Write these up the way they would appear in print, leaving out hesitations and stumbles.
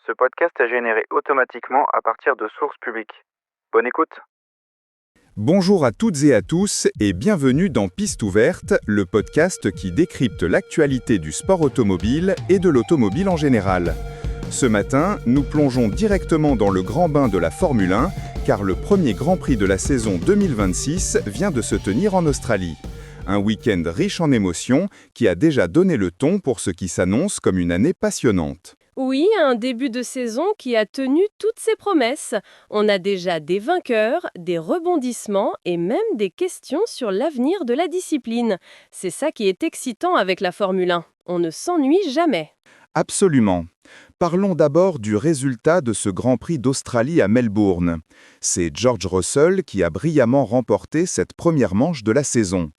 Ce podcast est généré automatiquement à partir de sources publiques. Bonne écoute. Bonjour à toutes et à tous et bienvenue dans Piste ouverte, le podcast qui décrypte l'actualité du sport automobile et de l'automobile en général. Ce matin, nous plongeons directement dans le grand bain de la Formule 1, car le premier Grand Prix de la saison 2026 vient de se tenir en Australie. Un week-end riche en émotions qui a déjà donné le ton pour ce qui s'annonce comme une année passionnante. Oui, un début de saison qui a tenu toutes ses promesses. On a déjà des vainqueurs, des rebondissements et même des questions sur l'avenir de la discipline. C'est ça qui est excitant avec la Formule 1. On ne s'ennuie jamais. Absolument. Parlons d'abord du résultat de ce Grand Prix d'Australie à Melbourne. C'est George Russell qui a brillamment remporté cette première manche de la saison.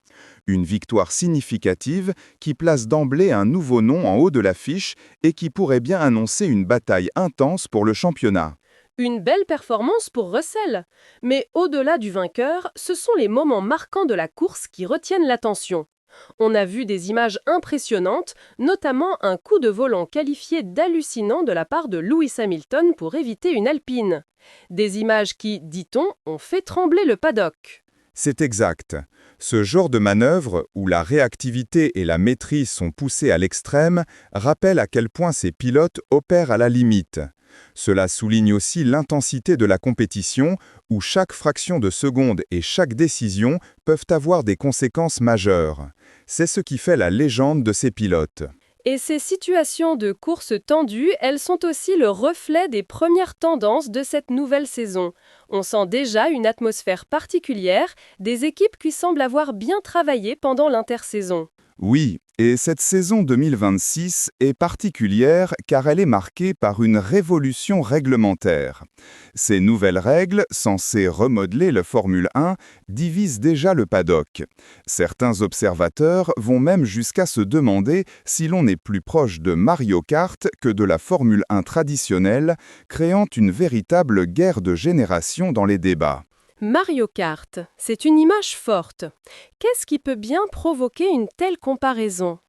Une victoire significative qui place d'emblée un nouveau nom en haut de l'affiche et qui pourrait bien annoncer une bataille intense pour le championnat. Une belle performance pour Russell. Mais au-delà du vainqueur, ce sont les moments marquants de la course qui retiennent l'attention. On a vu des images impressionnantes, notamment un coup de volant qualifié d'hallucinant de la part de Lewis Hamilton pour éviter une Alpine. Des images qui, dit-on, ont fait trembler le paddock. C'est exact. Ce genre de manœuvre, où la réactivité et la maîtrise sont poussées à l'extrême, rappelle à quel point ces pilotes opèrent à la limite. Cela souligne aussi l'intensité de la compétition, où chaque fraction de seconde et chaque décision peuvent avoir des conséquences majeures. C'est ce qui fait la légende de ces pilotes. Et ces situations de course tendues, elles sont aussi le reflet des premières tendances de cette nouvelle saison. On sent déjà une atmosphère particulière, des équipes qui semblent avoir bien travaillé pendant l'intersaison. Oui, et cette saison 2026 est particulière car elle est marquée par une révolution réglementaire. Ces nouvelles règles, censées remodeler le Formule 1, divisent déjà le paddock. Certains observateurs vont même jusqu'à se demander si l'on est plus proche de Mario Kart que de la Formule 1 traditionnelle, créant une véritable guerre de génération dans les débats. Mario Kart, c'est une image forte. Qu'est-ce qui peut bien provoquer une telle comparaison ?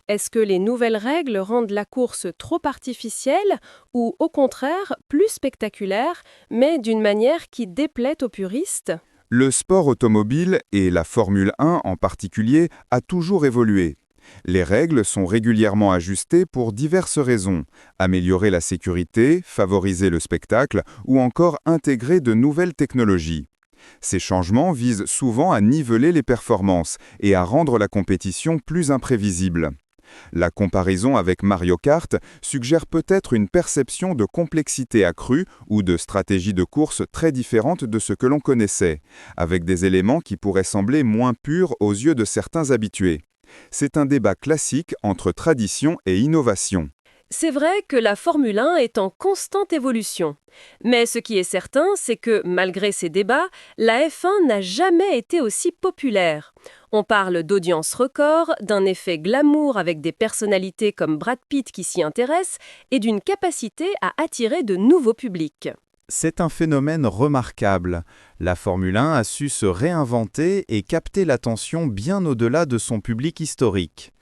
Est-ce que les nouvelles règles rendent la course trop artificielle ou au contraire plus spectaculaire, mais d'une manière qui déplaît aux puristes ? Le sport automobile, et la Formule 1 en particulier, a toujours évolué. Les règles sont régulièrement ajustées pour diverses raisons. Améliorer la sécurité, favoriser le spectacle ou encore intégrer de nouvelles technologies. Ces changements visent souvent à niveler les performances et à rendre la compétition plus imprévisible. La comparaison avec Mario Kart suggère peut-être une perception de complexité accrue ou de stratégie de course très différente de ce que l'on connaissait, avec des éléments qui pourraient sembler moins purs aux yeux de certains habitués. C'est un débat classique entre tradition et innovation. C'est vrai que la Formule 1 est en constante évolution. Mais ce qui est certain, c'est que, malgré ces débats, la F1 n'a jamais été aussi populaire. On parle d'audience record, d'un effet glamour avec des personnalités comme Brad Pitt qui s'y intéressent, et d'une capacité à attirer de nouveaux publics. C'est un phénomène remarquable. La Formule 1 a su se réinventer et capter l'attention bien au-delà de son public historique.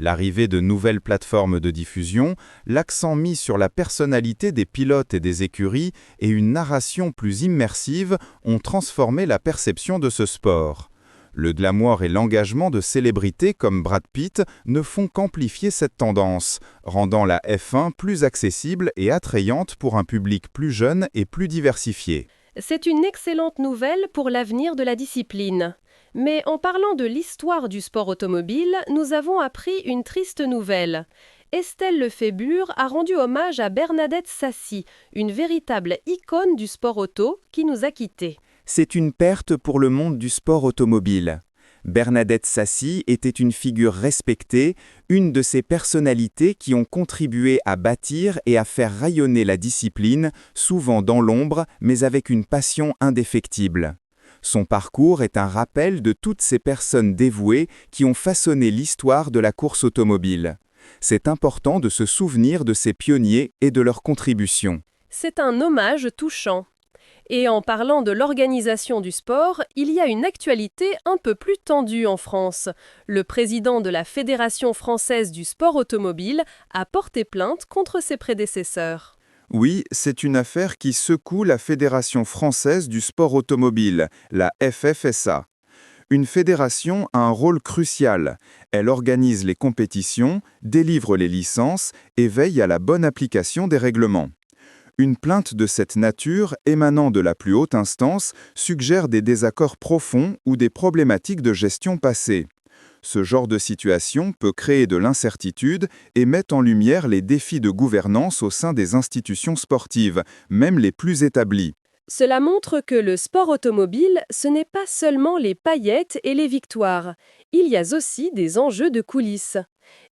L'arrivée de nouvelles plateformes de diffusion, l'accent mis sur la personnalité des pilotes et des écuries et une narration plus immersive ont transformé la perception de ce sport. Le glamour et l'engagement de célébrités comme Brad Pitt ne font qu'amplifier cette tendance, rendant la F1 plus accessible et attrayante pour un public plus jeune et plus diversifié. C'est une excellente nouvelle pour l'avenir de la discipline. Mais en parlant de l'histoire du sport automobile, nous avons appris une triste nouvelle. Estelle Lefébure a rendu hommage à Bernadette Sassy, une véritable icône du sport auto qui nous a quittés. C'est une perte pour le monde du sport automobile. Bernadette Sassy était une figure respectée, une de ces personnalités qui ont contribué à bâtir et à faire rayonner la discipline, souvent dans l'ombre, mais avec une passion indéfectible. Son parcours est un rappel de toutes ces personnes dévouées qui ont façonné l'histoire de la course automobile. C'est important de se souvenir de ces pionniers et de leurs contributions. C'est un hommage touchant. Et en parlant de l'organisation du sport, il y a une actualité un peu plus tendue en France. Le président de la Fédération française du sport automobile a porté plainte contre ses prédécesseurs. Oui, c'est une affaire qui secoue la Fédération française du sport automobile, la FFSA. Une fédération a un rôle crucial. Elle organise les compétitions, délivre les licences et veille à la bonne application des règlements. Une plainte de cette nature, émanant de la plus haute instance, suggère des désaccords profonds ou des problématiques de gestion passée. Ce genre de situation peut créer de l'incertitude et met en lumière les défis de gouvernance au sein des institutions sportives, même les plus établies. Cela montre que le sport automobile, ce n'est pas seulement les paillettes et les victoires. Il y a aussi des enjeux de coulisses.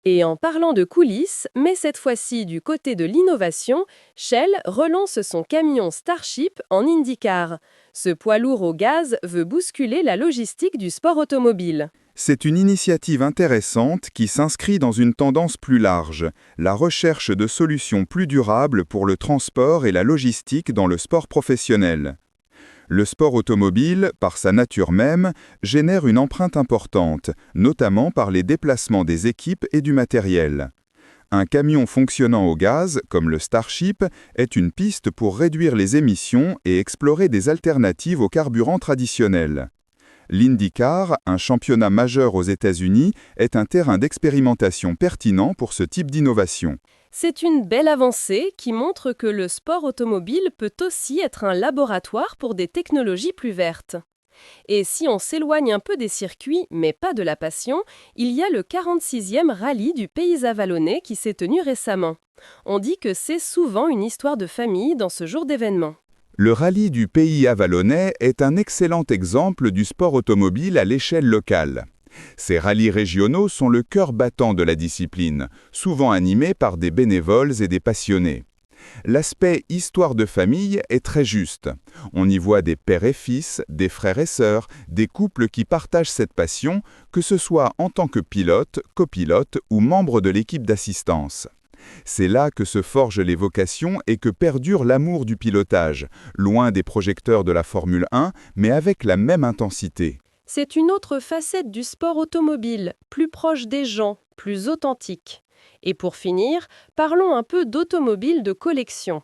Et en parlant de coulisses, mais cette fois-ci du côté de l'innovation, Shell relance son camion Starship en IndyCar. Ce poids lourd au gaz veut bousculer la logistique du sport automobile. C'est une initiative intéressante qui s'inscrit dans une tendance plus large, la recherche de solutions plus durables pour le transport et la logistique dans le sport professionnel. Le sport automobile, par sa nature même, génère une empreinte importante, notamment par les déplacements des équipes et du matériel. Un camion fonctionnant au gaz, comme le Starship, est une piste pour réduire les émissions et explorer des alternatives aux carburants traditionnels. L'IndyCar, un championnat majeur aux États-Unis, est un terrain d'expérimentation pertinent pour ce type d'innovation. C'est une belle avancée qui montre que le sport automobile peut aussi être un laboratoire pour des technologies plus vertes. Et si on s'éloigne un peu des circuits, mais pas de la passion, il y a le 46e rallye du Pays Avallonnais qui s'est tenu récemment. On dit que c'est souvent une histoire de famille dans ce jour d'événement. Le rallye du Pays Avallonnais est un excellent exemple du sport automobile à l'échelle locale. Ces rallyes régionaux sont le cœur battant de la discipline, souvent animés par des bénévoles et des passionnés. L'aspect histoire de famille est très juste. On y voit des pères et fils, des frères et sœurs, des couples qui partagent cette passion, que ce soit en tant que pilote, copilote ou membre de l'équipe d'assistance. C'est là que se forgent les vocations et que perdure l'amour du pilotage, loin des projecteurs de la Formule 1, mais avec la même intensité. C'est une autre facette du sport automobile, plus proche des gens, plus authentique. Et pour finir, parlons un peu d'automobile de collection.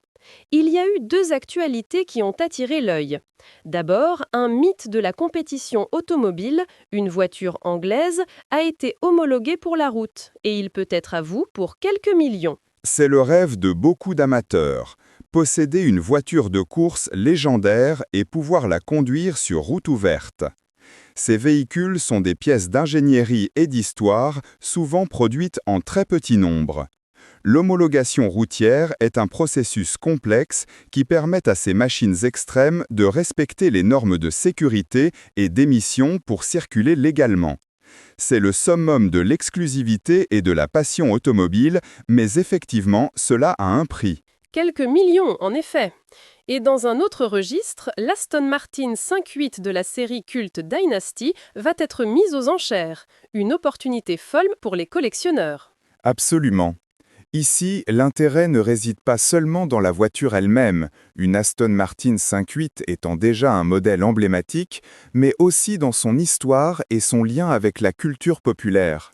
Il y a eu deux actualités qui ont attiré l'œil. D'abord, un mythe de la compétition automobile, une voiture anglaise, a été homologuée pour la route, et il peut être à vous pour quelques millions. C'est le rêve de beaucoup d'amateurs. Posséder une voiture de course légendaire et pouvoir la conduire sur route ouverte. Ces véhicules sont des pièces d'ingénierie et d'histoire, souvent produites en très petit nombre. L'homologation routière est un processus complexe qui permet à ces machines extrêmes de respecter les normes de sécurité et d'émission pour circuler légalement. C'est le summum de l'exclusivité et de la passion automobile, mais effectivement, cela a un prix. Quelques millions, en effet. Et dans un autre registre, l'Aston Martin 5.8 de la série culte Dynasty va être mise aux enchères. Une opportunité folle pour les collectionneurs. Absolument. Ici, l'intérêt ne réside pas seulement dans la voiture elle-même, une Aston Martin 5.8 étant déjà un modèle emblématique, mais aussi dans son histoire et son lien avec la culture populaire.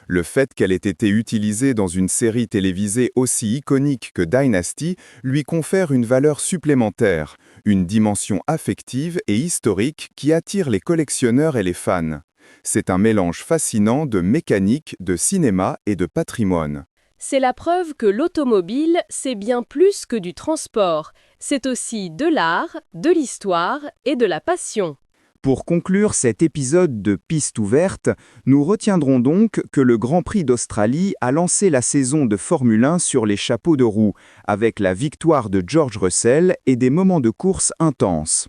Le fait qu'elle ait été utilisée dans une série télévisée aussi iconique que Dynasty lui confère une valeur supplémentaire, une dimension affective et historique qui attire les collectionneurs et les fans. C'est un mélange fascinant de mécanique, de cinéma et de patrimoine. C'est la preuve que l'automobile, c'est bien plus que du transport. C'est aussi de l'art, de l'histoire et de la passion. Pour conclure cet épisode de Piste ouverte, nous retiendrons donc que le Grand Prix d'Australie a lancé la saison de Formule 1 sur les chapeaux de roue, avec la victoire de George Russell et des moments de course intenses.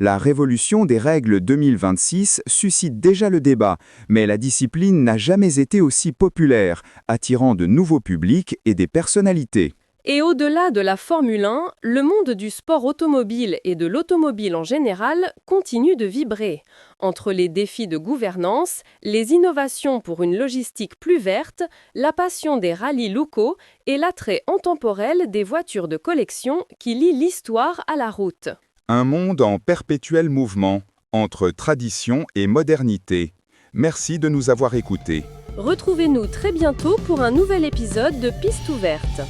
La révolution des règles 2026 suscite déjà le débat, mais la discipline n'a jamais été aussi populaire, attirant de nouveaux publics et des personnalités. Et au-delà de la Formule 1, le monde du sport automobile et de l'automobile en général continue de vibrer. Entre les défis de gouvernance, les innovations pour une logistique plus verte, la passion des rallyes locaux et l'attrait intemporel des voitures de collection qui lient l'histoire à la route. Un monde en perpétuel mouvement, entre tradition et modernité. Merci de nous avoir écoutés. Retrouvez-nous très bientôt pour un nouvel épisode de Piste ouverte.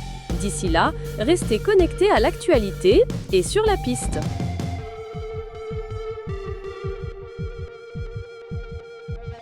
D'ici là, restez connectés à l'actualité et sur la piste.